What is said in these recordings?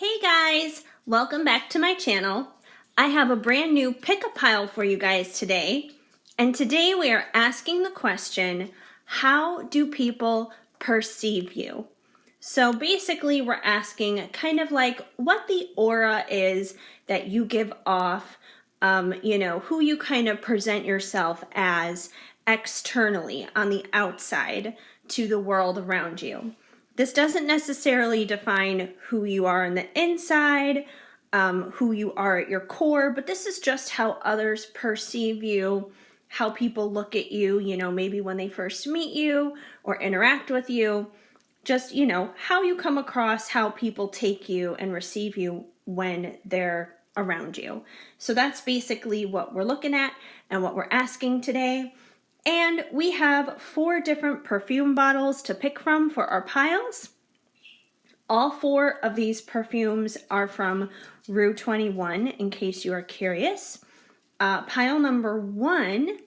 Hey guys, welcome back to my channel. I have a brand new pick a pile for you guys today. And today we are asking the question, how do people perceive you? So basically we're asking kind of like what the aura is that you give off, who you kind of present yourself as externally on the outside to the world around you. This doesn't necessarily define who you are on the inside, who you are at your core, but this is just how others perceive you, how people look at you, maybe when they first meet you or interact with you, just, how you come across, how people take you and receive you when they're around you. So that's basically what we're looking at and what we're asking today. And we have 4 different perfume bottles to pick from for our piles. All 4 of these perfumes are from Rue 21, in case you are curious. Pile number 1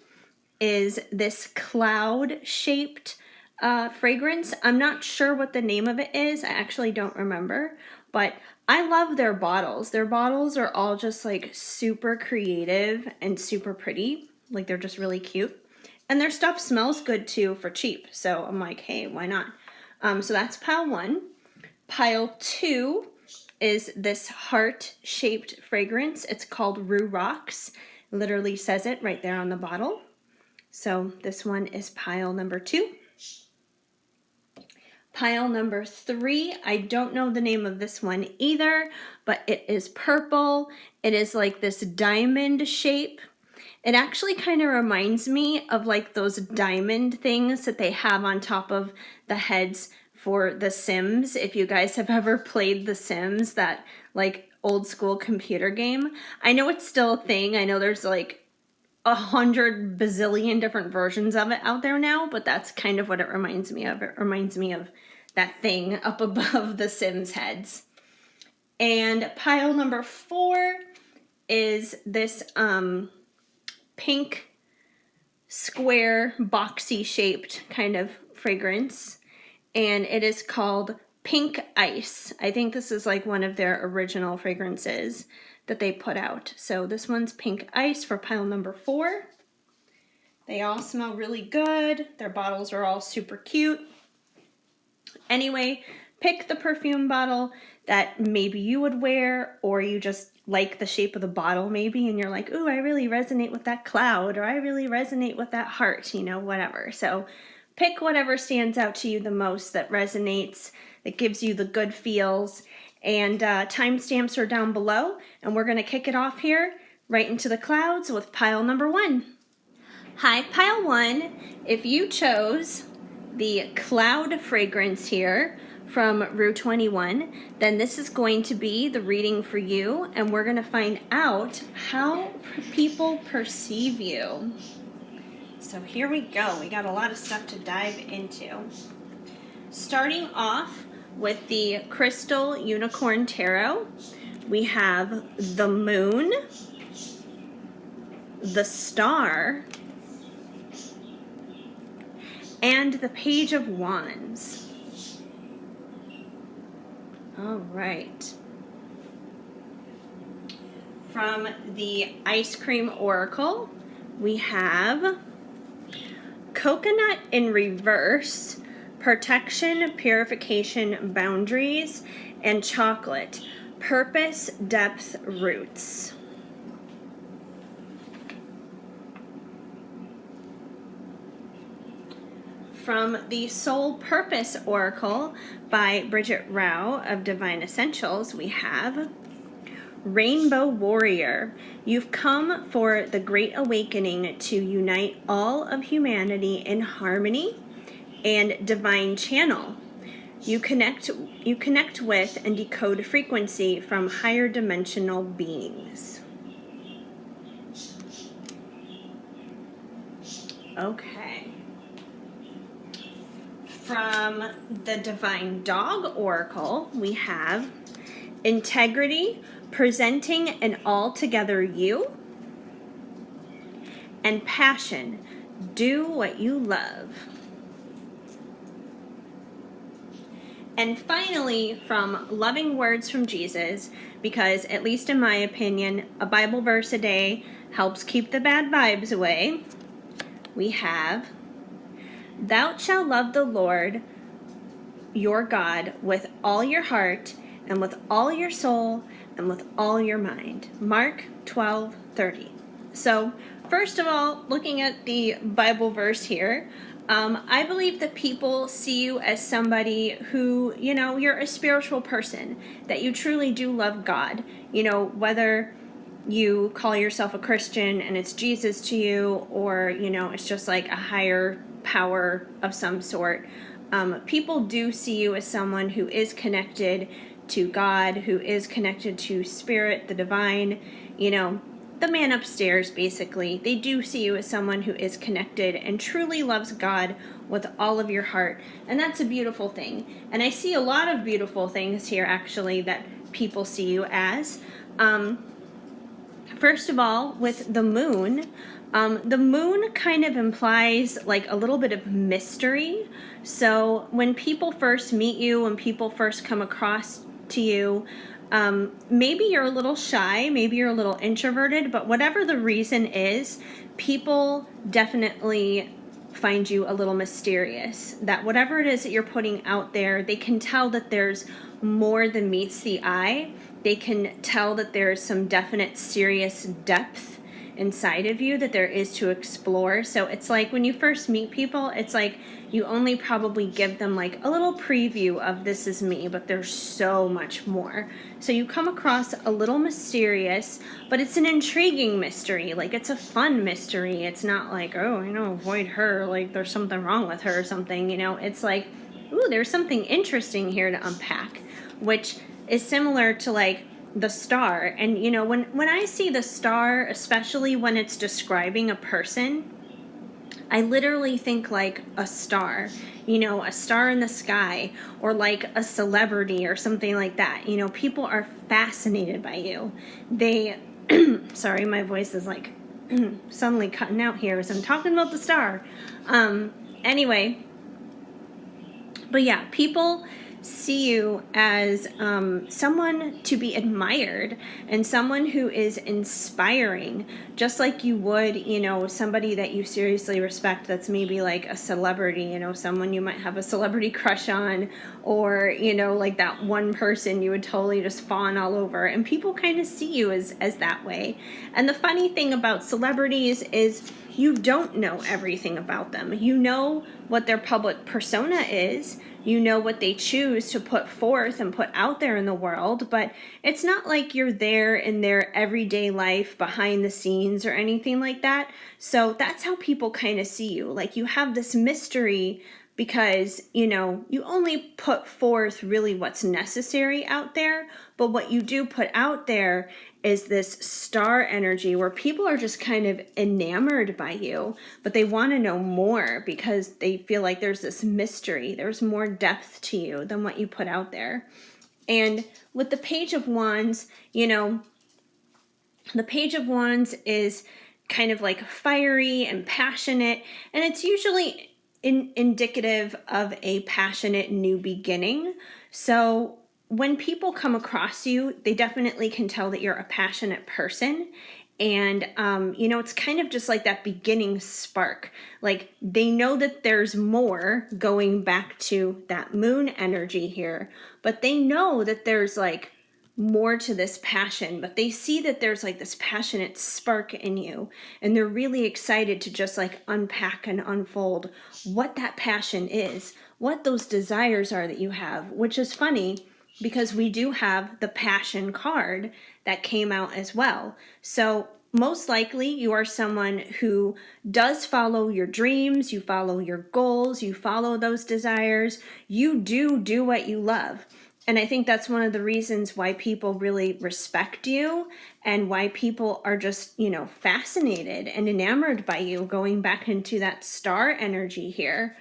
is this cloud-shaped fragrance. I'm not sure what the name of it is. I actually don't remember. But I love their bottles. Their bottles are all just like super creative and super pretty. Like they're just really cute. And their stuff smells good too for cheap. So I'm like, hey, why not? So that's pile 1. Pile 2 is this heart-shaped fragrance. It's called Rue Rocks. It literally says it right there on the bottle. So this one is pile number 2. Pile number 3, I don't know the name of this one either, but it is purple. It is like this diamond shape. It actually kind of reminds me of like those diamond things that they have on top of the heads for The Sims. If you guys have ever played The Sims, that like old school computer game. I know it's still a thing. I know there's like 100 bazillion different versions of it out there now, but that's kind of what it reminds me of. It reminds me of that thing up above the Sims heads. And pile number 4 is this pink square boxy shaped kind of fragrance, and it is called Pink Ice. I think this is like one of their original fragrances that they put out. So this one's Pink Ice for pile number 4. They all smell really good. Their bottles are all super cute. Anyway, pick the perfume bottle that maybe you would wear, or you just like the shape of the bottle maybe, and you're like, ooh, I really resonate with that cloud, or I really resonate with that heart, whatever. So pick whatever stands out to you the most, that resonates, that gives you the good feels, and timestamps are down below, and we're going to kick it off here right into the clouds with pile number 1. Hi, pile 1. If you chose the cloud fragrance here from Rue 21, then this is going to be the reading for you, and we're going to find out how people perceive you. So here we go. We got a lot of stuff to dive into. Starting off with the Crystal Unicorn Tarot, we have the Moon, the Star, and the Page of Wands. All right. From the Ice Cream Oracle, we have Coconut in Reverse, Protection, Purification, Boundaries, and Chocolate, Purpose, Depth, Roots. From the Soul Purpose Oracle by Bridget Rao of Divine Essentials, we have Rainbow Warrior. You've come for the great awakening to unite all of humanity in harmony and divine channel. You connect with and decode frequency from higher dimensional beings. Okay. From the Divine Dog Oracle, we have Integrity, Presenting an Altogether You, and Passion, Do What You Love. And finally, from loving words from Jesus, because at least in my opinion, a Bible verse a day helps keep the bad vibes away, we have, "Thou shalt love the Lord your God with all your heart and with all your soul and with all your mind." Mark 12:30. So, first of all, looking at the Bible verse here, I believe that people see you as somebody who, you're a spiritual person, that you truly do love God. Whether you call yourself a Christian and it's Jesus to you, or, it's just like a higher power of some sort. People do see you as someone who is connected to God, who is connected to spirit, the divine, the man upstairs, basically. They do see you as someone who is connected and truly loves God with all of your heart. And that's a beautiful thing. And I see a lot of beautiful things here, actually, that people see you as. First of all, with the moon kind of implies like a little bit of mystery. So when people first meet you, when people first come across to you, maybe you're a little shy, maybe you're a little introverted, but whatever the reason is, people definitely find you a little mysterious. That whatever it is that you're putting out there, they can tell that there's more than meets the eye. They can tell that there's some definite serious depth inside of you that there is to explore. So it's like when you first meet people, it's like you only probably give them like a little preview of this is me, but there's so much more. So you come across a little mysterious, but it's an intriguing mystery. Like it's a fun mystery. It's not like, oh, avoid her, like there's something wrong with her or something, It's like, ooh, there's something interesting here to unpack, which is similar to like the star. And when I see the star, especially when it's describing a person, I literally think like a star, a star in the sky, or like a celebrity or something like that. People are fascinated by you. They sorry, my voice is like suddenly cutting out here as I'm talking about the star. Anyway, but yeah, people see you as someone to be admired and someone who is inspiring, just like you would, somebody that you seriously respect that's maybe like a celebrity, someone you might have a celebrity crush on, or, like that one person you would totally just fawn all over. And people kind of see you as that way. And the funny thing about celebrities is you don't know everything about them. You know what their public persona is. You know what they choose to put forth and put out there in the world, but it's not like you're there in their everyday life behind the scenes or anything like that. So that's how people kind of see you. Like you have this mystery because, you only put forth really what's necessary out there, but what you do put out there is this star energy where people are just kind of enamored by you, but they want to know more because they feel like there's this mystery, there's more depth to you than what you put out there. And with the Page of Wands, the Page of Wands is kind of like fiery and passionate, and it's usually indicative of a passionate new beginning. So when people come across you, they definitely can tell that you're a passionate person. And, it's kind of just like that beginning spark. Like they know that there's more, going back to that moon energy here, but they know that there's like more to this passion, but they see that there's like this passionate spark in you, and they're really excited to just like unpack and unfold what that passion is, what those desires are that you have, which is funny because we do have the passion card that came out as well. So most likely you are someone who does follow your dreams, you follow your goals, you follow those desires, you do what you love. And I think that's one of the reasons why people really respect you and why people are just, fascinated and enamored by you, going back into that star energy here.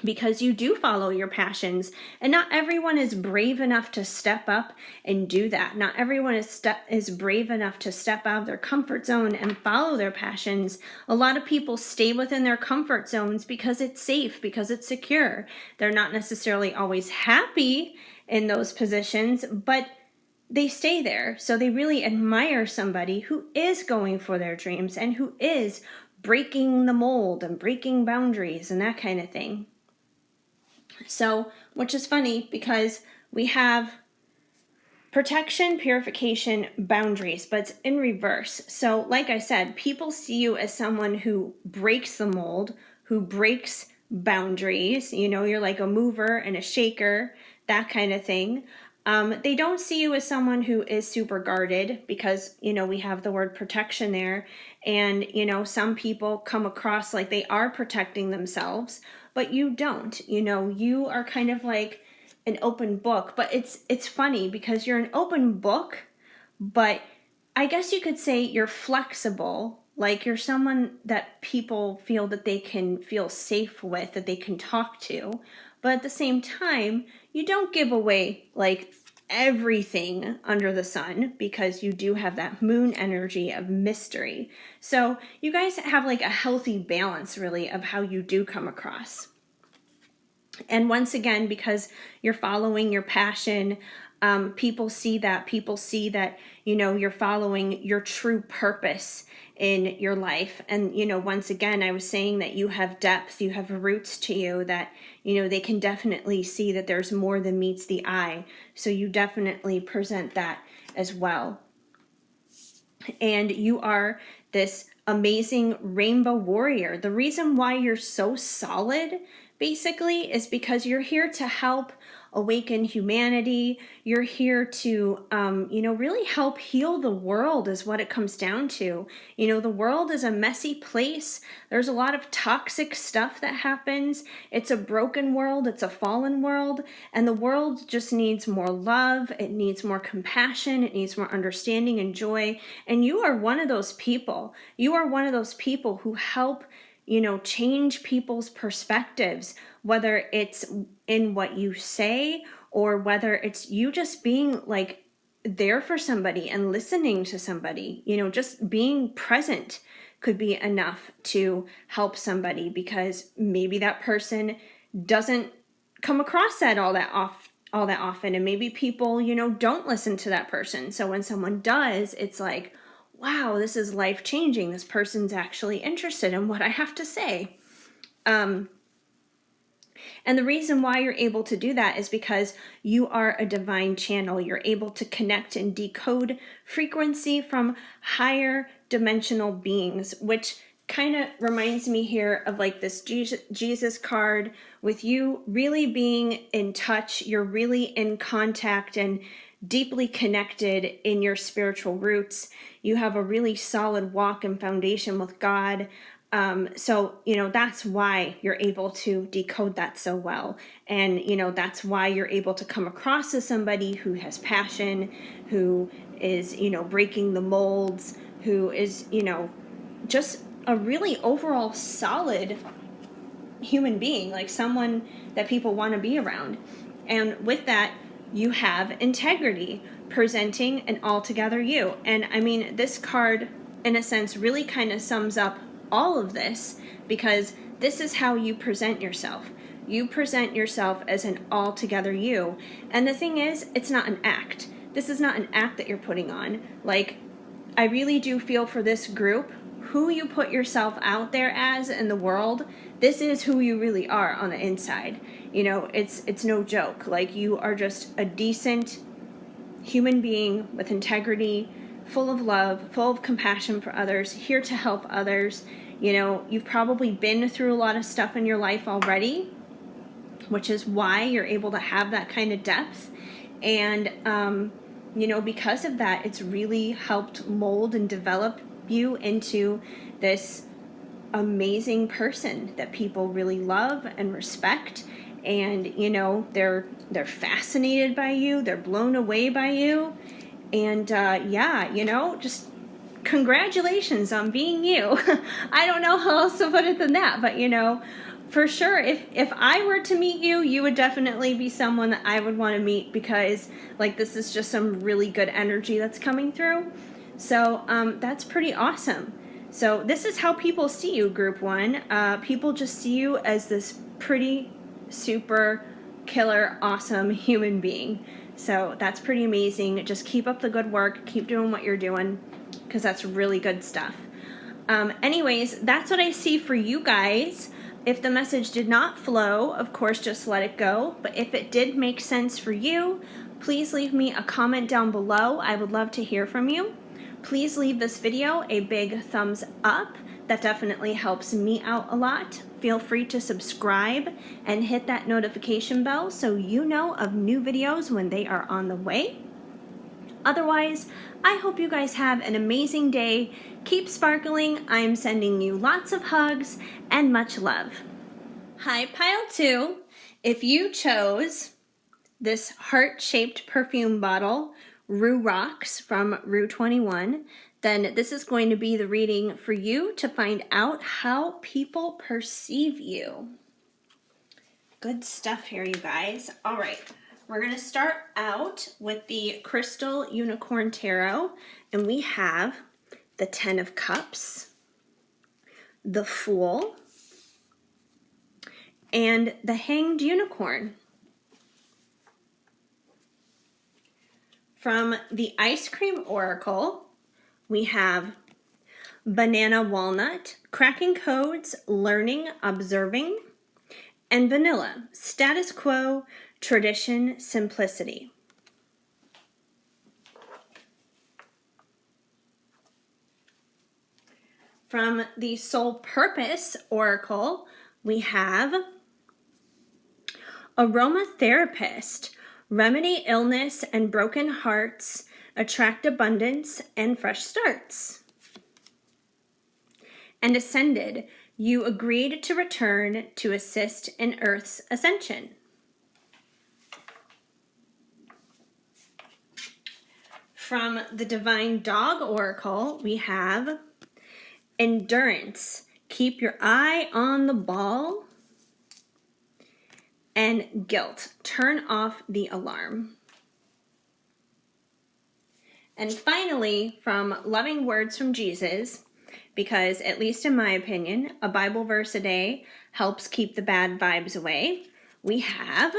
because you do follow your passions, and not everyone is brave enough to step up and do that. Not everyone is brave enough to step out of their comfort zone and follow their passions. A lot of people stay within their comfort zones because it's safe, because it's secure. They're not necessarily always happy in those positions, but they stay there. So they really admire somebody who is going for their dreams and who is breaking the mold and breaking boundaries and that kind of thing. So, which is funny because we have protection, purification, boundaries, but it's in reverse. So, like I said, people see you as someone who breaks the mold, who breaks boundaries. You know, you're like a mover and a shaker, that kind of thing. They don't see you as someone who is super guarded because, you know, we have the word protection there. And, you know, some people come across like they are protecting themselves, but you don't. You know, you are kind of like an open book. But it's funny because you're an open book, but I guess you could say you're flexible. Like you're someone that people feel that they can feel safe with, that they can talk to. But at the same time, you don't give away like everything under the sun because you do have that moon energy of mystery. So you guys have like a healthy balance really of how you do come across. And once again, because you're following your passion, people see that. People see that, you know, you're following your true purpose in your life. And, you know, once again, I was saying that you have depth, you have roots to you that, you know, they can definitely see that there's more than meets the eye. So you definitely present that as well. And you are this amazing rainbow warrior. The reason why you're so solid basically is because you're here to help awaken humanity. You're here to, you know, really help heal the world is what it comes down to. You know, the world is a messy place. There's a lot of toxic stuff that happens. It's a broken world. It's a fallen world. And the world just needs more love. It needs more compassion. It needs more understanding and joy. And you are one of those people. You are one of those people who help, you know, change people's perspectives, whether it's in what you say or whether it's you just being like there for somebody and listening to somebody. You know, just being present could be enough to help somebody because maybe that person doesn't come across that all that often, and maybe people, you know, don't listen to that person. So when someone does, it's like, wow, this is life-changing. This person's actually interested in what I have to say. And the reason why you're able to do that is because you are a divine channel. You're able to connect and decode frequency from higher dimensional beings, which kind of reminds me here of like this Jesus card with you really being in touch. You're really in contact and deeply connected in your spiritual roots. You have a really solid walk and foundation with God. So, you know, that's why you're able to decode that so well. And, you know, that's why you're able to come across as somebody who has passion, who is, you know, breaking the molds, who is, you know, just a really overall solid human being, like someone that people want to be around. And with that, you have integrity, presenting an altogether you. And I mean, this card, in a sense, really kind of sums up all of this because this is how you present yourself. You present yourself as an altogether you. And the thing is, it's not an act. This is not an act that you're putting on. Like, I really do feel for this group, who you put yourself out there as in the world, this is who you really are on the inside. You know, it's no joke. Like, you are just a decent human being with integrity, full of love, full of compassion for others, here to help others. You know, you've probably been through a lot of stuff in your life already, which is why you're able to have that kind of depth. And, you know, because of that, it's really helped mold and develop you into this amazing person that people really love and respect. And, you know, they're fascinated by you. They're blown away by you. And, yeah, you know, just congratulations on being you. I don't know how else to put it than that, but, you know, for sure, if I were to meet you, you would definitely be someone that I would want to meet, because like this is just some really good energy that's coming through. So that's pretty awesome. So this is how people see you, group one. People just see you as this pretty, super, killer, awesome human being. So that's pretty amazing. Just keep up the good work. Keep doing what you're doing, because that's really good stuff. Anyways, that's what I see for you guys. If the message did not flow, of course, just let it go. But if it did make sense for you, please leave me a comment down below. I would love to hear from you. Please leave this video a big thumbs up. That definitely helps me out a lot. Feel free to subscribe and hit that notification bell so you know of new videos when they are on the way. Otherwise, I hope you guys have an amazing day. Keep sparkling. I'm sending you lots of hugs and much love. Hi, Pile 2. If you chose this heart-shaped perfume bottle, Rue Rocks from Rue 21, then this is going to be the reading for you to find out how people perceive you. Good stuff here, you guys. All right. We're going to start out with the Crystal Unicorn Tarot, and we have the 10 of Cups, the Fool, and the Hanged Unicorn. From the Ice Cream Oracle, we have Banana Walnut, Cracking Codes, Learning, Observing, and Vanilla, Status Quo, Tradition, Simplicity. From the Soul Purpose Oracle, we have Aromatherapist, Remedy illness and broken hearts, attract abundance and fresh starts. And Ascended, you agreed to return to assist in Earth's ascension. From the Divine Dog Oracle, we have Endurance, keep your eye on the ball, and Guilt, turn off the alarm. And finally, from Loving Words from Jesus, because at least in my opinion, a Bible verse a day helps keep the bad vibes away, we have,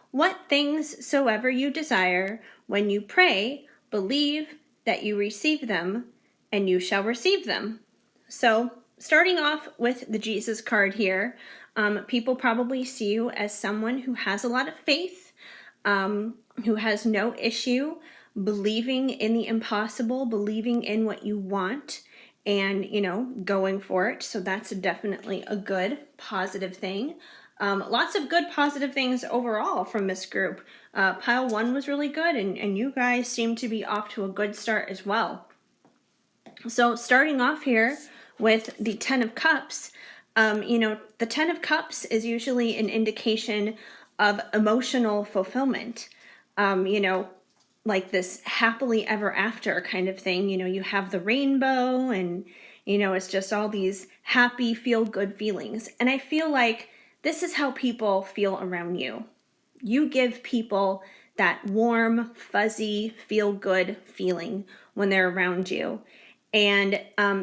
what things soever you desire, when you pray, believe that you receive them, and you shall receive them. So starting off with the Jesus card here, people probably see you as someone who has a lot of faith, who has no issue believing in the impossible, believing in what you want, and, you know, going for it. So that's definitely a good, positive thing. Lots of good, positive things overall from this group. Pile 1 was really good, and you guys seem to be off to a good start as well. So starting off here with the 10 of Cups, you know, the 10 of Cups is usually an indication of emotional fulfillment. You know, like this happily ever after kind of thing. You know, you have the rainbow and, you know, it's just all these happy, feel-good feelings. And I feel like this is how people feel around you. You give people that warm, fuzzy, feel-good feeling when they're around you. And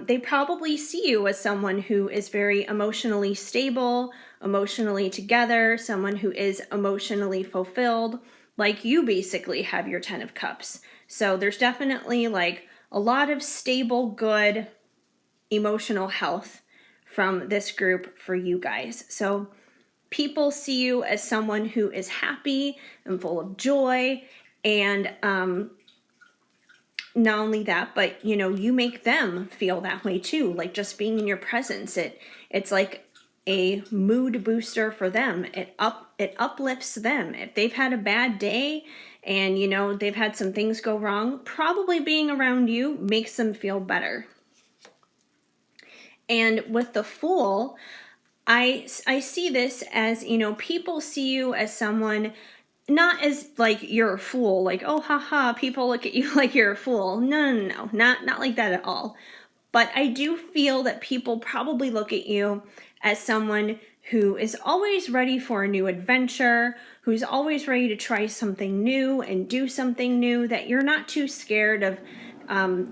they probably see you as someone who is very emotionally stable, emotionally together, someone who is emotionally fulfilled, like you basically have your 10 of Cups. So there's definitely like a lot of stable, good emotional health from this group for you guys. So people see you as someone who is happy and full of joy, and not only that, but you know, you make them feel that way too. Like just being in your presence, it's like a mood booster for them. It uplifts them. If they've had a bad day and you know they've had some things go wrong, probably being around you makes them feel better. And with the Fool, I see this as, you know, people see you as someone, not as like you're a fool, like, oh haha, people look at you like you're a fool. No, not like that at all. But I do feel that people probably look at you as someone who is always ready for a new adventure, who's always ready to try something new and do something new, that you're not too scared of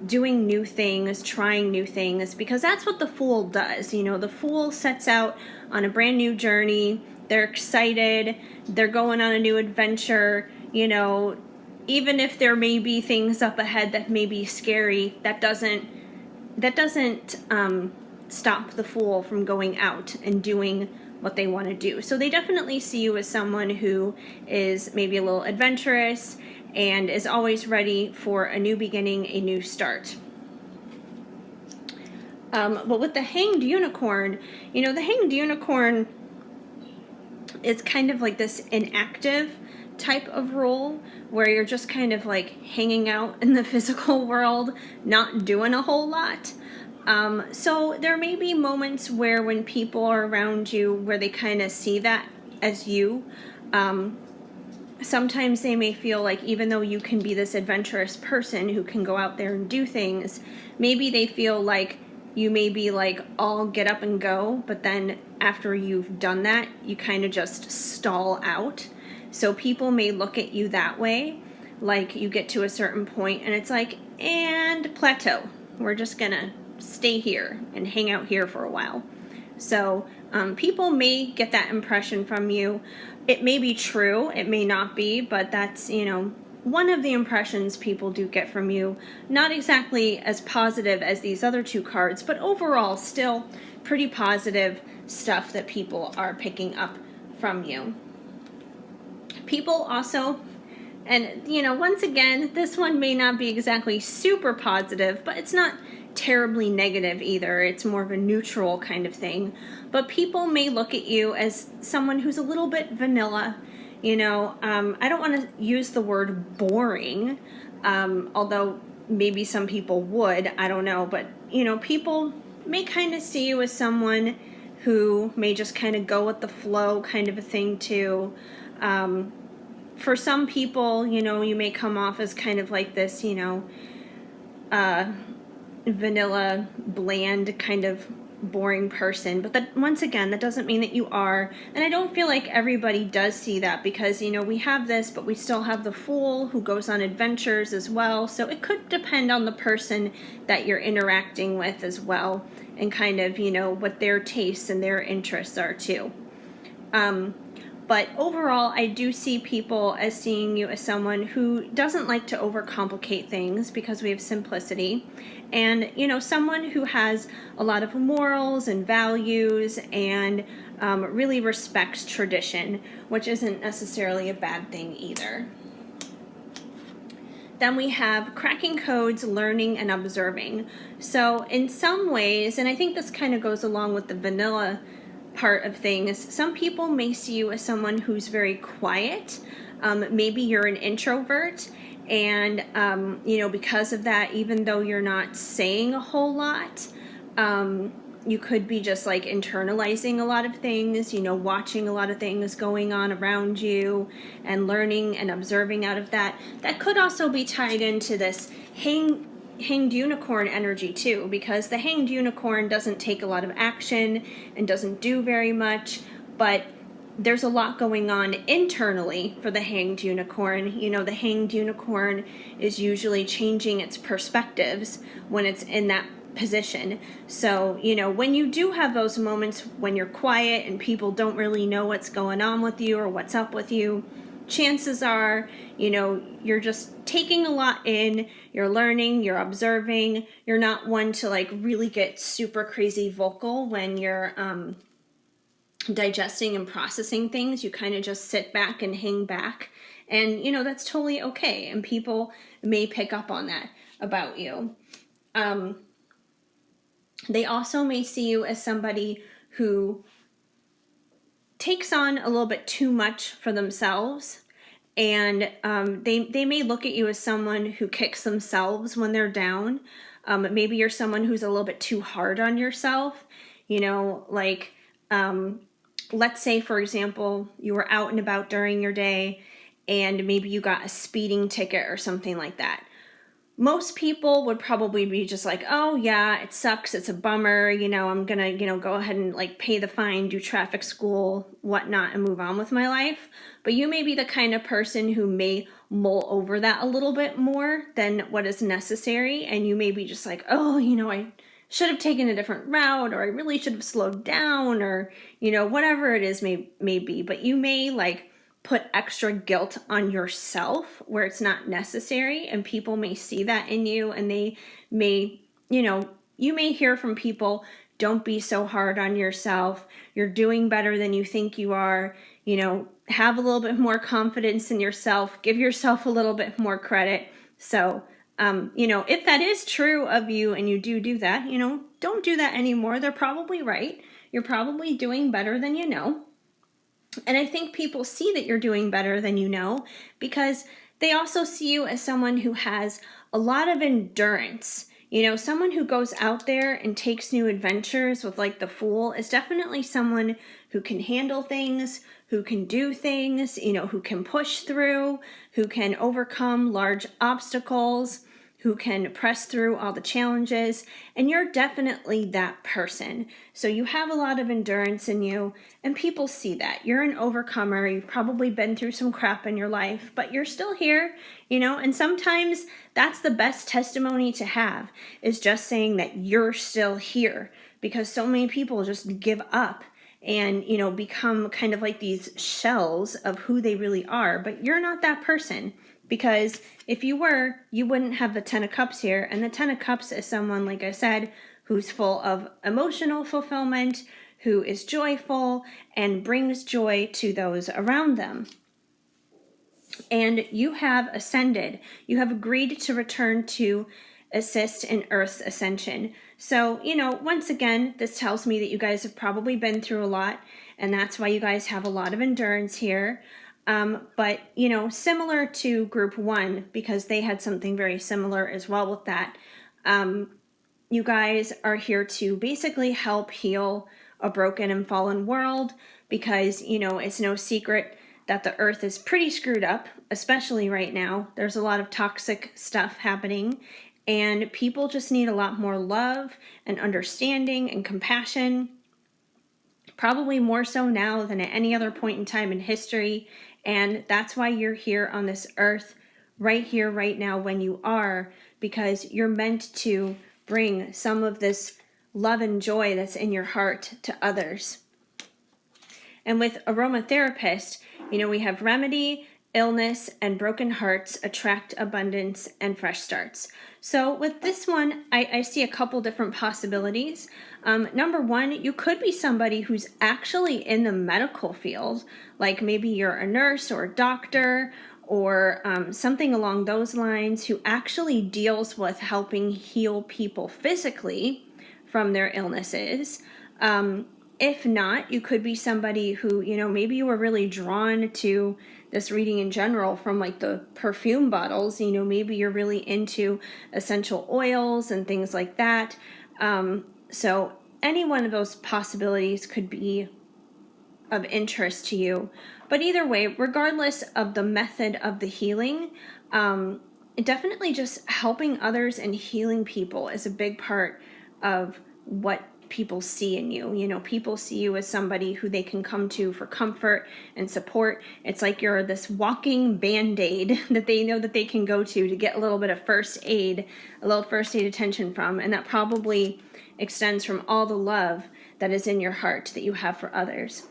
doing new things, trying new things, because that's what the Fool does. The Fool sets out on a brand new journey. They're excited. They're going on a new adventure. Even if there may be things up ahead that may be scary, that doesn't stop the Fool from going out and doing what they want to do. So they definitely see you as someone who is maybe a little adventurous and is always ready for a new beginning, a new start. But with the Hanged Unicorn, the Hanged Unicorn is kind of like this inactive type of role where you're just kind of like hanging out in the physical world, not doing a whole lot. So there may be moments where when people are around you where they kind of see that as you. Sometimes they may feel like even though you can be this adventurous person who can go out there and do things, maybe they feel like you may be like all get up and go, but then after you've done that, you kind of just stall out. So people may look at you that way, like you get to a certain point and it's like, and plateau. We're just gonna stay here and hang out here for a while. So people may get that impression from you. It may be true, it may not be, but that's, one of the impressions people do get from you. Not exactly as positive as these other two cards, but overall still pretty positive stuff that people are picking up from you. People also, and once again, this one may not be exactly super positive, but it's not terribly negative either. It's more of a neutral kind of thing. But people may look at you as someone who's a little bit vanilla. I don't want to use the word boring, although maybe some people would, I don't know. But, people may kind of see you as someone who may just kind of go with the flow kind of a thing too. For some people, you may come off as kind of like this, vanilla, bland, kind of boring person. But that, once again, that doesn't mean that you are. And I don't feel like everybody does see that because, we have this, but we still have the Fool who goes on adventures as well. So it could depend on the person that you're interacting with as well and kind of, what their tastes and their interests are too. But overall, I do see people as seeing you as someone who doesn't like to overcomplicate things because we have simplicity. And, someone who has a lot of morals and values and really respects tradition, which isn't necessarily a bad thing either. Then we have cracking codes, learning, and observing. So in some ways, and I think this kind of goes along with the vanilla part of things, some people may see you as someone who's very quiet. Maybe you're an introvert and because of that, even though you're not saying a whole lot, you could be just like internalizing a lot of things, watching a lot of things going on around you and learning and observing out of that. That could also be tied into this hanged unicorn energy too, because the hanged unicorn doesn't take a lot of action and doesn't do very much, but there's a lot going on internally for the hanged unicorn. The hanged unicorn is usually changing its perspectives when it's in that position. So, when you do have those moments when you're quiet and people don't really know what's going on with you or what's up with you, chances are, you're just taking a lot in, you're learning, you're observing, you're not one to like really get super crazy vocal when you're digesting and processing things. You kind of just sit back and hang back, and that's totally okay, and people may pick up on that about you. They also may see you as somebody who takes on a little bit too much for themselves, and they may look at you as someone who kicks themselves when they're down. Maybe you're someone who's a little bit too hard on yourself, let's say, for example, you were out and about during your day and maybe you got a speeding ticket or something like that. most people would probably be just like, oh yeah, it sucks, it's a bummer, I'm gonna, go ahead and like pay the fine, do traffic school, whatnot, and move on with my life. But you may be the kind of person who may mull over that a little bit more than what is necessary, and you may be just like, oh, I should have taken a different route, or I really should have slowed down, or whatever it is may be. But you may like put extra guilt on yourself where it's not necessary, and people may see that in you, and they may, you may hear from people, don't be so hard on yourself, you're doing better than you think you are, have a little bit more confidence in yourself, give yourself a little bit more credit. So if that is true of you and you do that, don't do that anymore. They're probably right. You're probably doing better than you know. And I think people see that you're doing better than you know because they also see you as someone who has a lot of endurance. Someone who goes out there and takes new adventures with like the Fool is definitely someone who can handle things, who can do things, who can push through, who can overcome large obstacles, who can press through all the challenges, and you're definitely that person. So you have a lot of endurance in you, and people see that. You're an overcomer. You've probably been through some crap in your life, but you're still here, and sometimes that's the best testimony to have, is just saying that you're still here, because so many people just give up and become kind of like these shells of who they really are. But you're not that person, because if you were, you wouldn't have the 10 of Cups here. And the 10 of Cups is someone, like I said, who's full of emotional fulfillment, who is joyful and brings joy to those around them. And you have ascended. You have agreed to return to assist in Earth's ascension. So, once again, this tells me that you guys have probably been through a lot, and that's why you guys have a lot of endurance here. But, similar to group 1, because they had something very similar as well with that, you guys are here to basically help heal a broken and fallen world, because, it's no secret that the earth is pretty screwed up, especially right now. There's a lot of toxic stuff happening, and people just need a lot more love and understanding and compassion, probably more so now than at any other point in time in history. And that's why you're here on this earth, right here, right now, when you are, because you're meant to bring some of this love and joy that's in your heart to others. And with aromatherapist, we have remedy, illness, and broken hearts attract abundance and fresh starts. So with this one, I see a couple different possibilities. Number one, you could be somebody who's actually in the medical field, like maybe you're a nurse or a doctor or something along those lines, who actually deals with helping heal people physically from their illnesses. If not, you could be somebody who, maybe you were really drawn to this reading in general from like the perfume bottles. Maybe you're really into essential oils and things like that. So any one of those possibilities could be of interest to you. But either way, regardless of the method of the healing, definitely just helping others and healing people is a big part of what people see in you. People see you as somebody who they can come to for comfort and support. It's like you're this walking Band-Aid that they know that they can go to get a little bit of first aid, a little first aid attention from. And that probably extends from all the love that is in your heart that you have for others.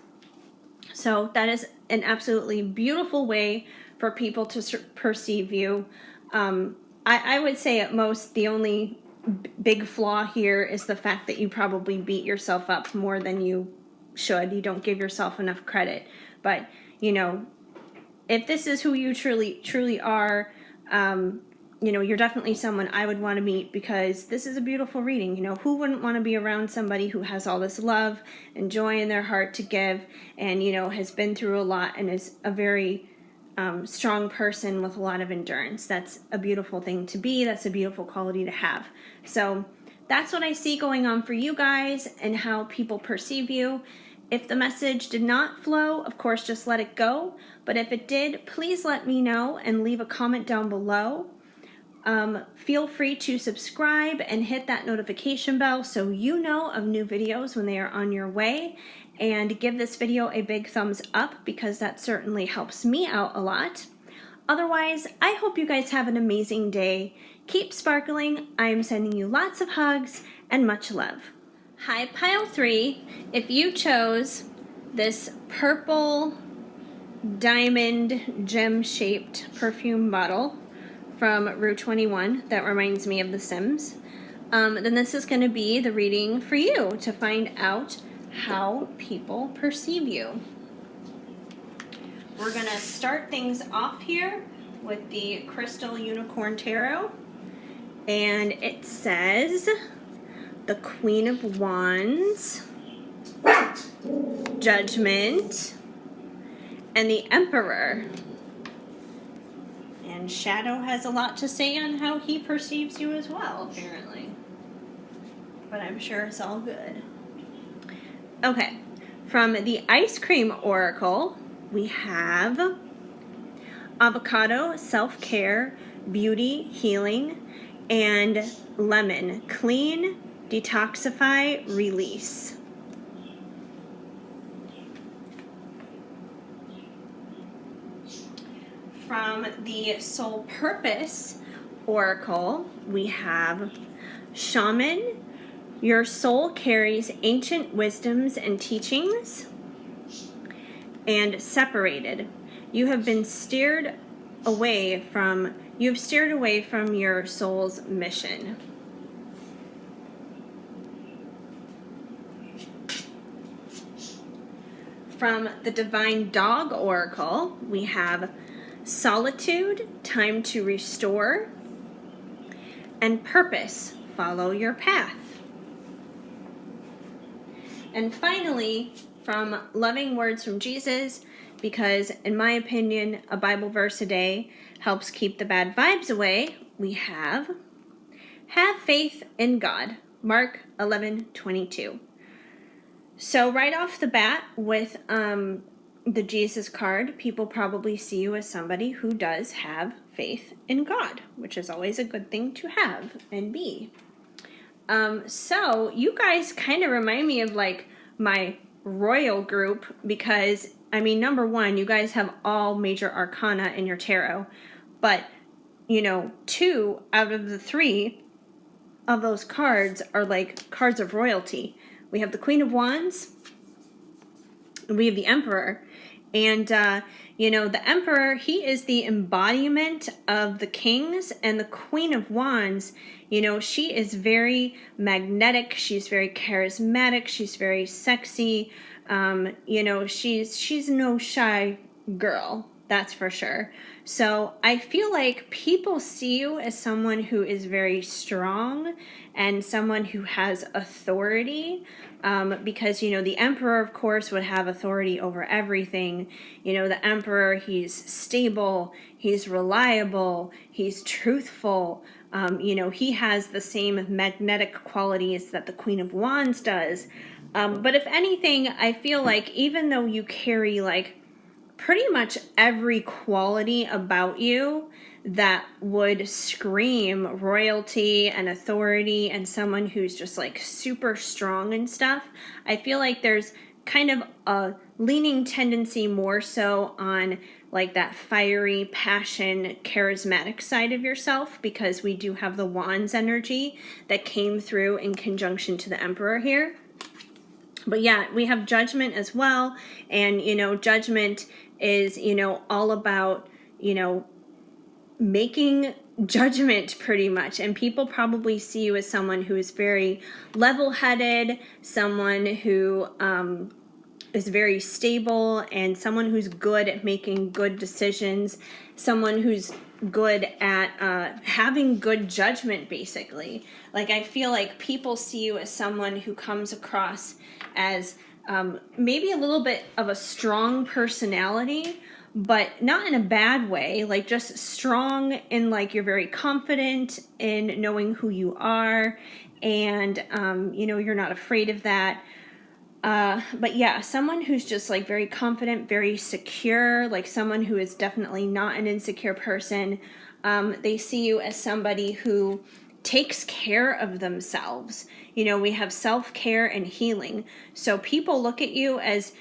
So that is an absolutely beautiful way for people to perceive you. I would say at most the only big flaw here is the fact that you probably beat yourself up more than you should. You don't give yourself enough credit. But, if this is who you truly are, you're definitely someone I would want to meet, because this is a beautiful reading. Who wouldn't want to be around somebody who has all this love and joy in their heart to give, and, has been through a lot and is a very strong person with a lot of endurance. That's a beautiful thing to be. That's a beautiful quality to have. So that's what I see going on for you guys and how people perceive you. If the message did not flow, of course, just let it go. But if it did, please let me know and leave a comment down below. Feel free to subscribe and hit that notification bell so you know of new videos when they are on your way. And give this video a big thumbs up because that certainly helps me out a lot. Otherwise, I hope you guys have an amazing day. Keep sparkling. I am sending you lots of hugs and much love. Hi, Pile 3. If you chose this purple diamond gem-shaped perfume bottle from Rue 21 that reminds me of The Sims, then this is going to be the reading for you to find out how people perceive you. We're going to start things off here with the Crystal Unicorn Tarot, and it says the Queen of Wands, Judgment, and the Emperor. And Shadow has a lot to say on how he perceives you as well, apparently. But I'm sure it's all good. Okay, from the Ice Cream Oracle, we have Avocado, Self-Care, Beauty, Healing, and Lemon, Clean, Detoxify, Release. From the Soul Purpose Oracle, we have Shaman. Your soul carries ancient wisdoms and teachings. And Separated. You have steered away from your soul's mission. From the Divine Dog Oracle, we have Solitude, Time to Restore, and Purpose, Follow Your Path. And finally, from Loving Words from Jesus, because in my opinion, a Bible verse a day helps keep the bad vibes away, we have faith in God, Mark 11:22. So right off the bat with the Jesus card, people probably see you as somebody who does have faith in God, which is always a good thing to have and be. So you guys kind of remind me of like my royal group because, I mean, number one, you guys have all major arcana in your tarot, but, you know, 2 out of the 3 of those cards are like cards of royalty. We have the Queen of Wands, and we have the Emperor. And, you know, the Emperor, he is the embodiment of the kings, and the Queen of Wands, you know, she is very magnetic, she's very charismatic, she's very sexy, you know, she's no shy girl, that's for sure. So I feel like people see you as someone who is very strong and someone who has authority, because, you know, the Emperor, of course, would have authority over everything. You know, the Emperor, he's stable, he's reliable, he's truthful. You know, he has the same magnetic qualities that the Queen of Wands does. But if anything, I feel like even though you carry like pretty much every quality about you that would scream royalty and authority and someone who's just like super strong and stuff, I feel like there's kind of a leaning tendency more so on like that fiery, passion, charismatic side of yourself, because we do have the Wands energy that came through in conjunction to the Emperor here. But yeah, we have Judgment as well, and, you know, Judgment is, you know, all about, you know, making judgment pretty much, and people probably see you as someone who is very level-headed, someone who is very stable, and someone who's good at making good decisions, someone who's good at having good judgment, basically. Like, I feel like people see you as someone who comes across as maybe a little bit of a strong personality, but not in a bad way, like just strong in like you're very confident in knowing who you are, and you know, you're not afraid of that. But yeah, someone who's just like very confident, very secure, like someone who is definitely not an insecure person. They see you as somebody who takes care of themselves. We have self-care and healing. So people look at you as,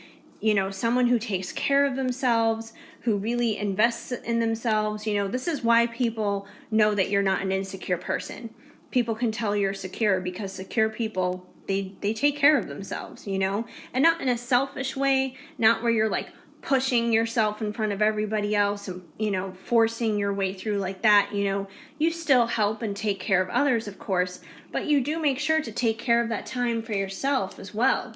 someone who takes care of themselves, who really invests in themselves. This is why people know that you're not an insecure person. People can tell you're secure because secure people, they take care of themselves, and not in a selfish way, not where you're like pushing yourself in front of everybody else and, forcing your way through like that. You still help and take care of others, of course, but you do make sure to take care of that time for yourself as well.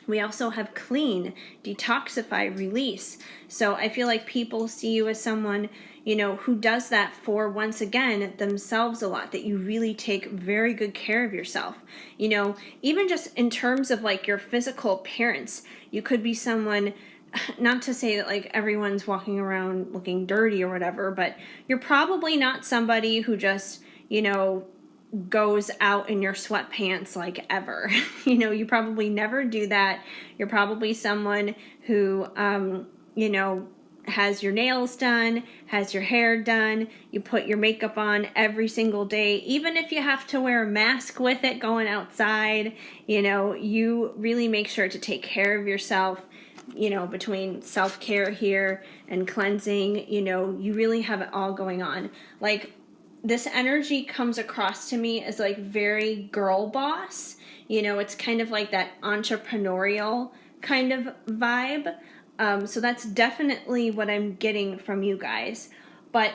We also have clean, detoxify, release. So I feel like people see you as someone, who does that for, once again, themselves a lot, that you really take very good care of yourself. Even just in terms of like your physical appearance, you could be someone, not to say that like everyone's walking around looking dirty or whatever, but you're probably not somebody who just, goes out in your sweatpants like ever. You probably never do that. You're probably someone who, has your nails done, has your hair done, you put your makeup on every single day, even if you have to wear a mask with it going outside. You really make sure to take care of yourself. Between self-care here and cleansing, you really have it all going on. Like, this energy comes across to me as like very girl boss. It's kind of like that entrepreneurial kind of vibe. So that's definitely what I'm getting from you guys. But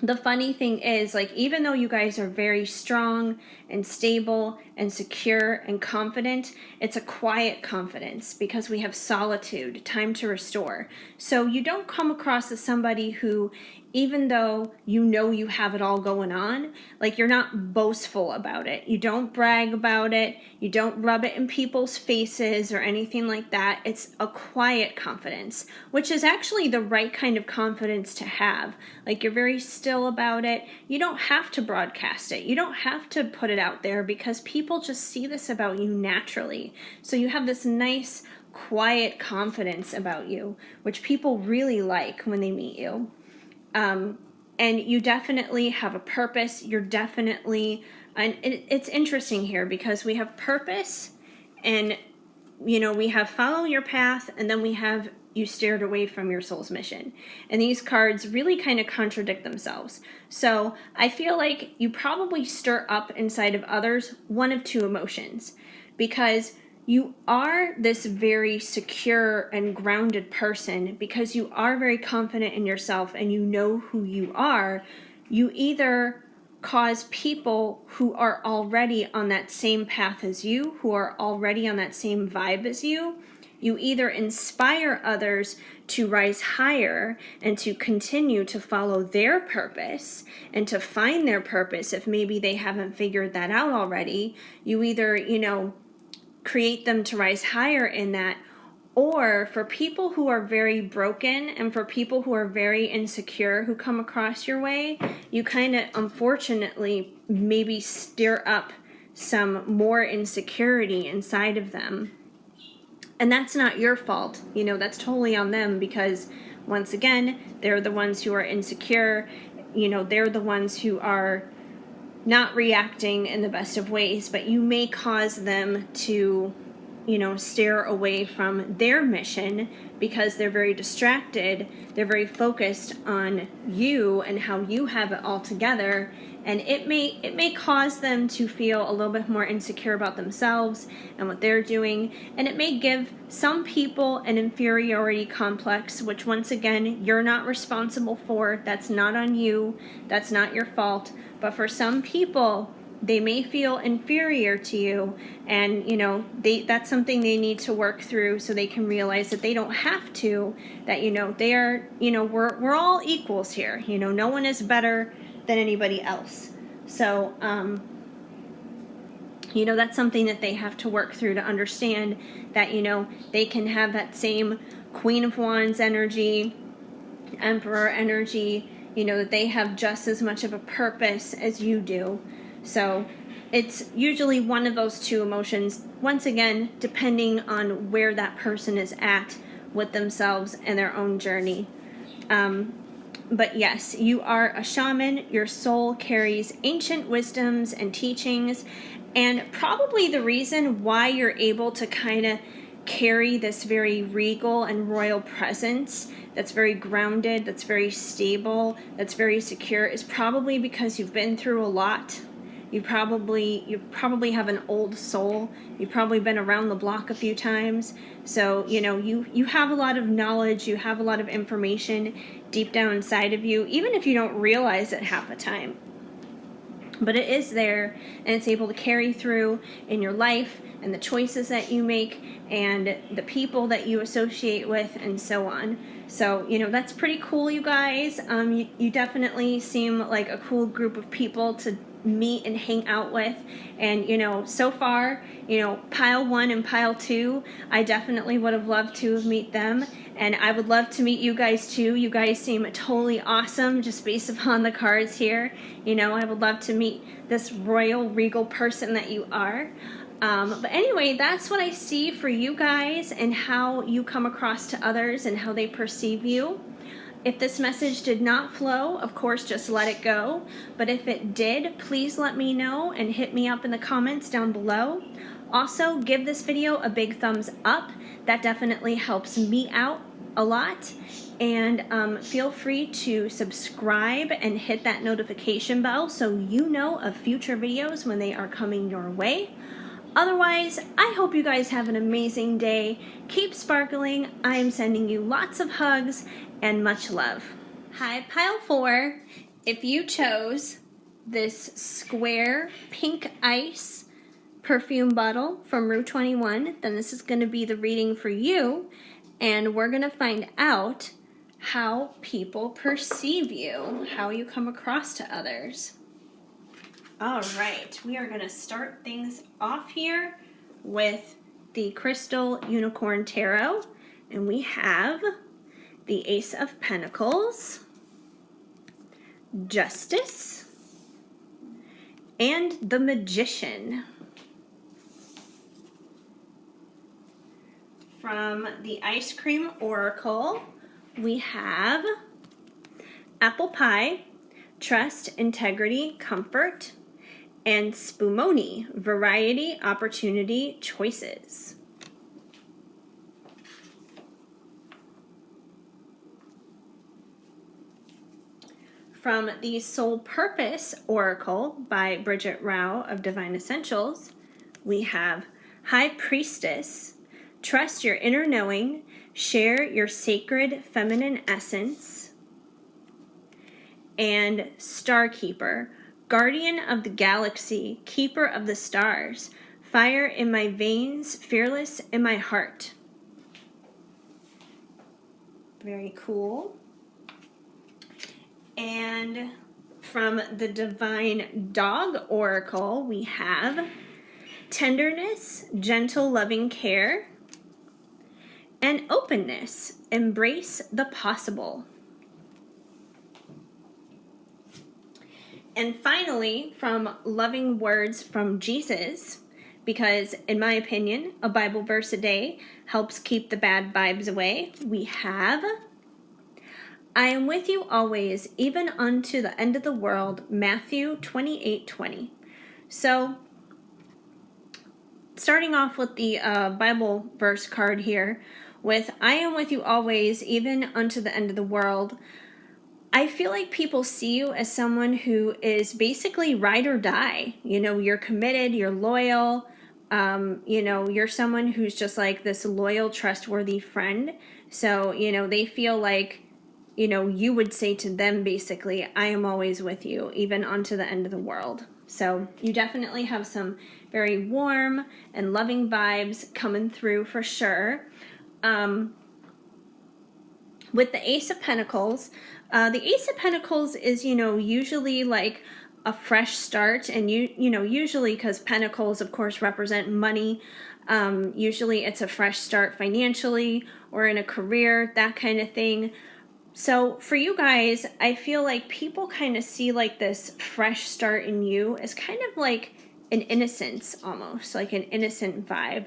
the funny thing is, like, even though you guys are very strong and stable and secure and confident, it's a quiet confidence because we have solitude, time to restore. So you don't come across as somebody who, even though you have it all going on, like, you're not boastful about it. You don't brag about it. You don't rub it in people's faces or anything like that. It's a quiet confidence, which is actually the right kind of confidence to have. Like, you're very still about it. You don't have to broadcast it. You don't have to put it out there because people just see this about you naturally. So you have this nice, quiet confidence about you, which people really like when they meet you. And you definitely have a purpose. You're definitely, and it's interesting here because we have purpose and, we have follow your path, and then we have you steered away from your soul's mission. And these cards really kind of contradict themselves. So I feel like you probably stir up inside of others one of two emotions, because you are this very secure and grounded person, because you are very confident in yourself and you know who you are. You either cause people who are already on that same path as you, who are already on that same vibe as you, you either inspire others to rise higher and to continue to follow their purpose and to find their purpose if maybe they haven't figured that out already. You either, create them to rise higher in that, or for people who are very broken and for people who are very insecure who come across your way, you kind of unfortunately maybe stir up some more insecurity inside of them. And that's not your fault. That's totally on them, because once again, they're the ones who are insecure. They're the ones who are not reacting in the best of ways, but you may cause them to, steer away from their mission because they're very distracted. They're very focused on you and how you have it all together. And it may cause them to feel a little bit more insecure about themselves and what they're doing. And it may give some people an inferiority complex, which once again, you're not responsible for. That's not on you. That's not your fault. But for some people, they may feel inferior to you, and that's something they need to work through so they can realize that they don't have to, that they are, we're all equals here. No one is better than anybody else. So that's something that they have to work through to understand that they can have that same Queen of Wands energy, Emperor energy, that they have just as much of a purpose as you do. So it's usually one of those two emotions, once again, depending on where that person is at with themselves and their own journey. But yes, you are a shaman. Your soul carries ancient wisdoms and teachings, and probably the reason why you're able to kind of carry this very regal and royal presence that's very grounded, that's very stable, that's very secure, is probably because you've been through a lot. You probably have an old soul. You've probably been around the block a few times. So, you have a lot of knowledge, you have a lot of information deep down inside of you, even if you don't realize it half the time. But it is there, and it's able to carry through in your life and the choices that you make and the people that you associate with and so on. So, that's pretty cool, you guys. You definitely seem like a cool group of people to meet and hang out with. And, so far, pile 1 and pile 2, I definitely would have loved to meet them. And I would love to meet you guys too. You guys seem totally awesome just based upon the cards here. I would love to meet this royal, regal person that you are. But anyway, that's what I see for you guys and how you come across to others and how they perceive you. If this message did not flow, of course, just let it go. But if it did, please let me know and hit me up in the comments down below. Also, give this video a big thumbs up. That definitely helps me out a lot. And feel free to subscribe and hit that notification bell so you know of future videos when they are coming your way. Otherwise, I hope you guys have an amazing day. Keep sparkling. I am sending you lots of hugs and much love. Hi, pile 4. If you chose this square pink ice perfume bottle from Rue 21, then this is going to be the reading for you, and we're going to find out how people perceive you, how you come across to others. All right, we are going to start things off here with the Crystal Unicorn Tarot, and we have the Ace of Pentacles, Justice, and the Magician. From the Ice Cream Oracle, we have Apple Pie, Trust, Integrity, Comfort, and Spumoni, Variety, Opportunity, Choices. From the Soul Purpose Oracle by Bridget Rao of Divine Essentials, we have High Priestess, Trust your inner knowing, share your sacred feminine essence, and Starkeeper, Guardian of the Galaxy, Keeper of the Stars, Fire in my veins, fearless in my heart. Very cool. And from the Divine Dog Oracle, we have Tenderness, Gentle Loving Care, and Openness, Embrace the Possible. And finally, from Loving Words from Jesus, because in my opinion, a Bible verse a day helps keep the bad vibes away, we have I am with you always, even unto the end of the world, Matthew 28:20. So, starting off with the Bible verse card here, with I am with you always, even unto the end of the world, I feel like people see you as someone who is basically ride or die. You're committed, you're loyal, you're someone who's just like this loyal, trustworthy friend. So, they feel like, you would say to them basically, I am always with you, even unto the end of the world. So you definitely have some very warm and loving vibes coming through for sure. With the Ace of Pentacles, the Ace of Pentacles is, usually like a fresh start. And, usually because Pentacles, of course, represent money. Usually it's a fresh start financially or in a career, that kind of thing. So for you guys, I feel like people kind of see like this fresh start in you as kind of like an innocence, almost like an innocent vibe.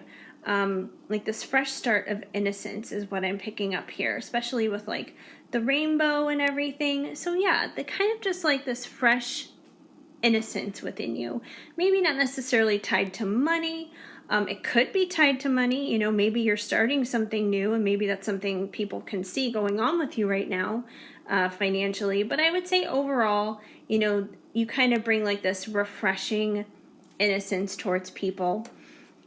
Like this fresh start of innocence is what I'm picking up here, especially with like the rainbow and everything. So yeah, the kind of just like this fresh innocence within you. Maybe not necessarily tied to money. It could be tied to money. You know, maybe you're starting something new, and maybe that's something people can see going on with you right now financially. But I would say overall, you know, you kind of bring like this refreshing innocence towards people.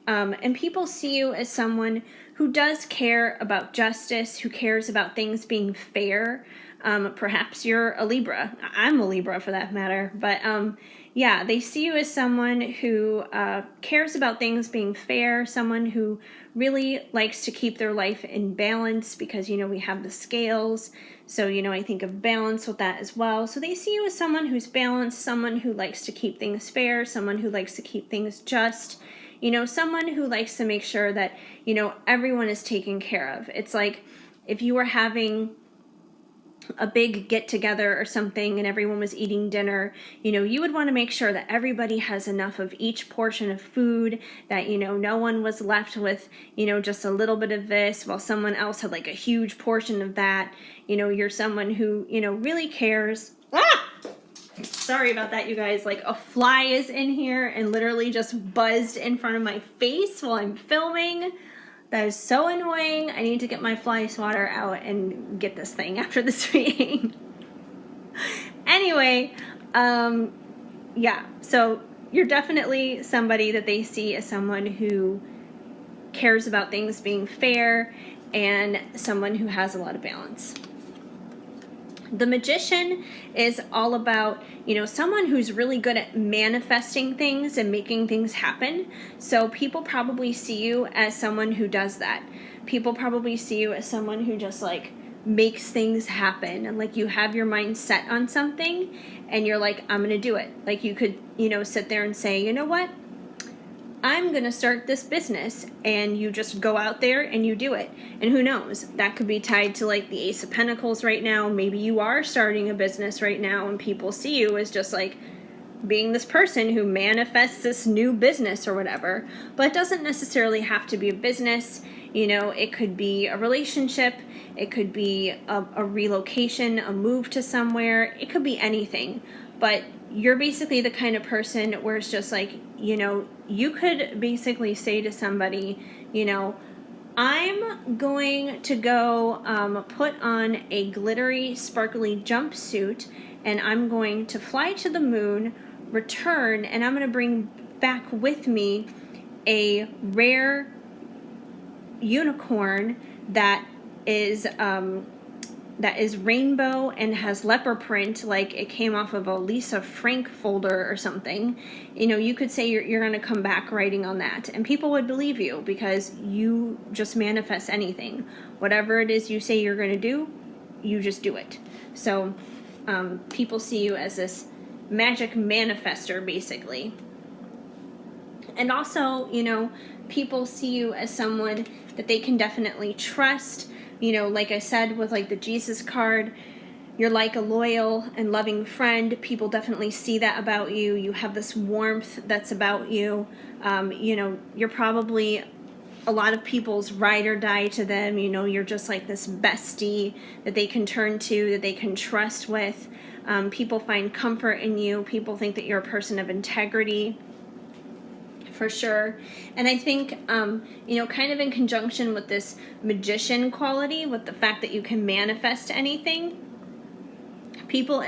And people see you as someone who does care about justice, who cares about things being fair. Perhaps you're a Libra. I'm a Libra for that matter. But yeah, they see you as someone who cares about things being fair, someone who really likes to keep their life in balance because, you know, we have the scales. So, you know, I think of balance with that as well. So they see you as someone who's balanced, someone who likes to keep things fair, someone who likes to keep things just. You know, someone who likes to make sure that, you know, everyone is taken care of. It's like if you were having a big get together or something and everyone was eating dinner, you know, you would want to make sure that everybody has enough of each portion of food, that, you know, no one was left with, you know, just a little bit of this while someone else had like a huge portion of that. You know, you're someone who, you know, really cares. Sorry about that, you guys. Like a fly is in here and literally just buzzed in front of my face while I'm filming. That is so annoying. I need to get my fly swatter out and get this thing after this reading. Anyway, yeah, so you're definitely somebody that they see as someone who cares about things being fair and someone who has a lot of balance. The Magician is all about, you know, someone who's really good at manifesting things and making things happen. So people probably see you as someone who does that. People probably see you as someone who just like makes things happen, and like you have your mind set on something and you're like, I'm going to do it. Like you could, you know, sit there and say, you know what? I'm going to start this business, and you just go out there and you do it. And who knows, that could be tied to like the Ace of Pentacles right now. Maybe you are starting a business right now and people see you as just like being this person who manifests this new business or whatever. But it doesn't necessarily have to be a business. You know, it could be a relationship. It could be a relocation, a move to somewhere. It could be anything. But you're basically the kind of person where it's just like, you know, you could basically say to somebody, you know, I'm going to go put on a glittery, sparkly jumpsuit, and I'm going to fly to the moon, return, and I'm going to bring back with me a rare unicorn that is rainbow and has leopard print, like it came off of a Lisa Frank folder or something. You know, you could say you're going to come back writing on that, and people would believe you because you just manifest anything. Whatever it is you say you're going to do, you just do it. So people see you as this magic manifester, basically. And also, you know, people see you as someone that they can definitely trust. You know, like I said, with like the Jesus card, you're like a loyal and loving friend. People definitely see that about you. You have this warmth that's about you. You know, you're probably a lot of people's ride or die to them. You know, you're just like this bestie that they can turn to, that they can trust with. People find comfort in you. People think that you're a person of integrity. For sure. And I think, you know, kind of in conjunction with this magician quality, with the fact that you can manifest anything, people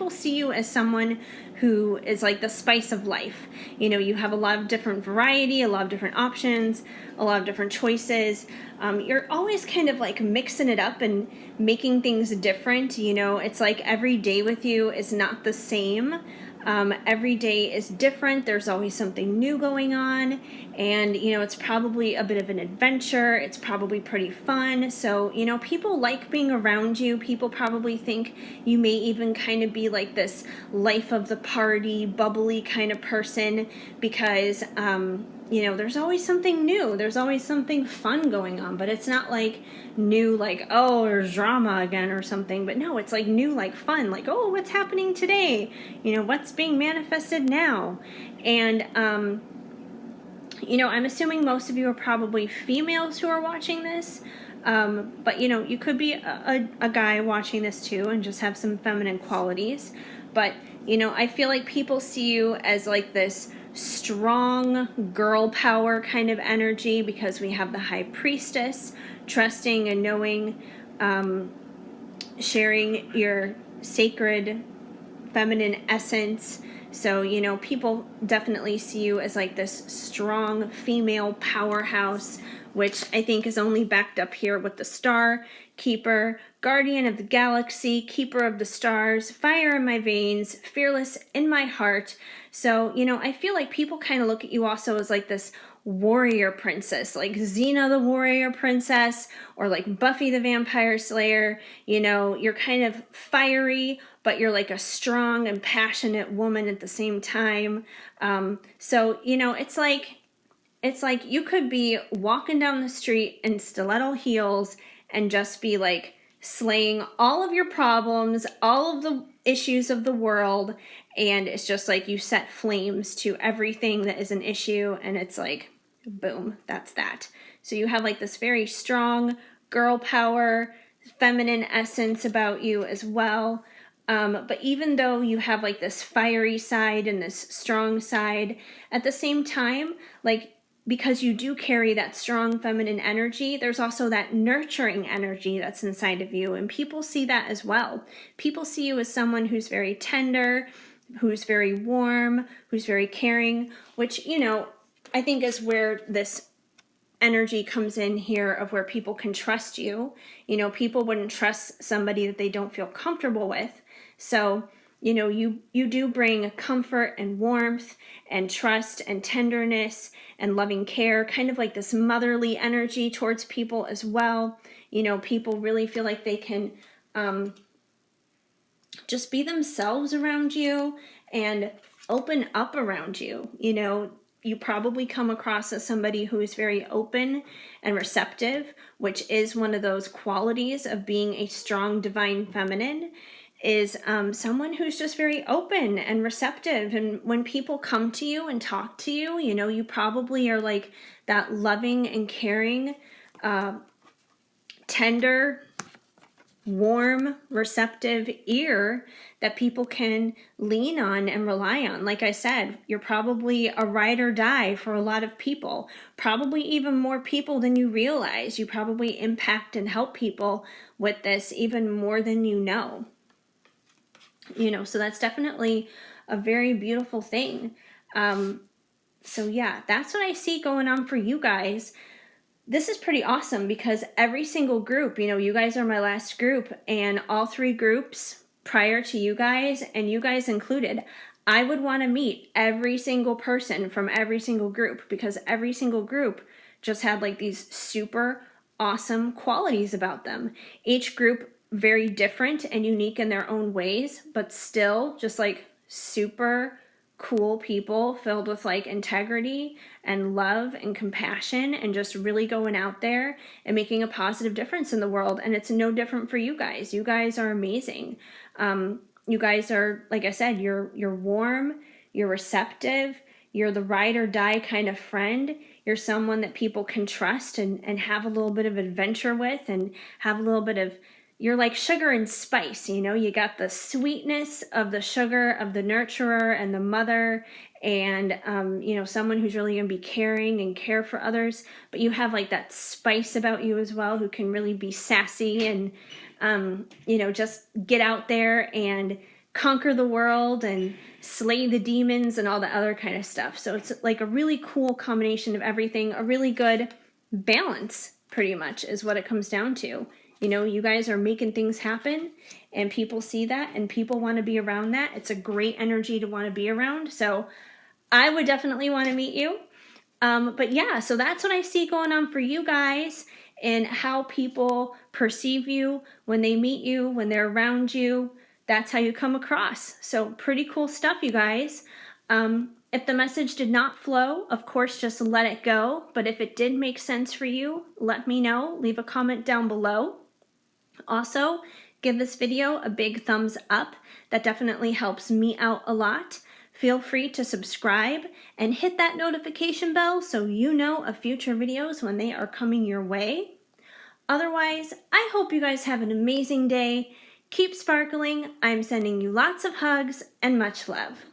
see you as someone who is like the spice of life. You know, you have a lot of different variety, a lot of different options, a lot of different choices. You're always kind of like mixing it up and making things different. You know, it's like every day with you is not the same. Every day is different. There's always something new going on, and you know, it's probably a bit of an adventure. It's probably pretty fun. So, you know, people like being around you. People probably think you may even kind of be like this life of the party, bubbly kind of person because there's always something new. There's always something fun going on, but it's not like new, like, oh, there's drama again or something. But no, it's like new, like fun, like, oh, what's happening today? What's being manifested now? And, I'm assuming most of you are probably females who are watching this. But, you could be a guy watching this too and just have some feminine qualities. But, I feel like people see you as like this strong girl power kind of energy because we have the high priestess, trusting and knowing, sharing your sacred feminine essence. So, people definitely see you as like this strong female powerhouse, which I think is only backed up here with the star keeper, guardian of the galaxy, keeper of the stars, fire in my veins, fearless in my heart. So, I feel like people kind of look at you also as like this warrior princess, like Xena the warrior princess, or like Buffy the Vampire Slayer. You're kind of fiery, but you're like a strong and passionate woman at the same time. So it's like you could be walking down the street in stiletto heels and just be like slaying all of your problems, all of the issues of the world, and it's just like you set flames to everything that is an issue, and it's like, boom, that's that. So you have like this very strong girl power, feminine essence about you as well. But even though you have like this fiery side and this strong side, at the same time, like, because you do carry that strong feminine energy, there's also that nurturing energy that's inside of you. And people see that as well. People see you as someone who's very tender, who's very warm, who's very caring, which, I think is where this energy comes in here of where people can trust you. People wouldn't trust somebody that they don't feel comfortable with. So, you do bring comfort and warmth and trust and tenderness and loving care, kind of like this motherly energy towards people as well. People really feel like they can just be themselves around you and open up around you. You probably come across as somebody who is very open and receptive, which is one of those qualities of being a strong divine feminine, is someone who's just very open and receptive. And when people come to you and talk to you, you probably are like that loving and caring, tender, warm, receptive ear that people can lean on and rely on. Like I said, you're probably a ride or die for a lot of people, probably even more people than you realize. You probably impact and help people with this even more than you know. So that's definitely a very beautiful thing. So yeah, that's what I see going on for you guys. This is pretty awesome because every single group, you guys are my last group, and all 3 groups prior to you guys, and you guys included, I would want to meet every single person from every single group, because every single group just had like these super awesome qualities about them. Each group very different and unique in their own ways, but still just like super cool people filled with like integrity and love and compassion and just really going out there and making a positive difference in the world. And it's no different for you guys. You guys are amazing. You guys are, like I said, you're warm, you're receptive, you're the ride or die kind of friend. You're someone that people can trust and have a little bit of adventure with, and have a little bit of, you're like sugar and spice. You got the sweetness of the sugar of the nurturer and the mother, and someone who's really going to be caring and care for others, but you have like that spice about you as well, who can really be sassy and just get out there and conquer the world and slay the demons and all the other kind of stuff. So it's like a really cool combination of everything, a really good balance, pretty much, is what it comes down to. You guys are making things happen, and people see that, and people want to be around that. It's a great energy to want to be around. So I would definitely want to meet you. But yeah, so that's what I see going on for you guys, and how people perceive you when they meet you, when they're around you. That's how you come across. So pretty cool stuff, you guys. And If the message did not flow, of course, just let it go. But if it did make sense for you, let me know. Leave a comment down below. Also, give this video a big thumbs up. That definitely helps me out a lot. Feel free to subscribe and hit that notification bell so you know of future videos when they are coming your way. Otherwise, I hope you guys have an amazing day. Keep sparkling. I'm sending you lots of hugs and much love.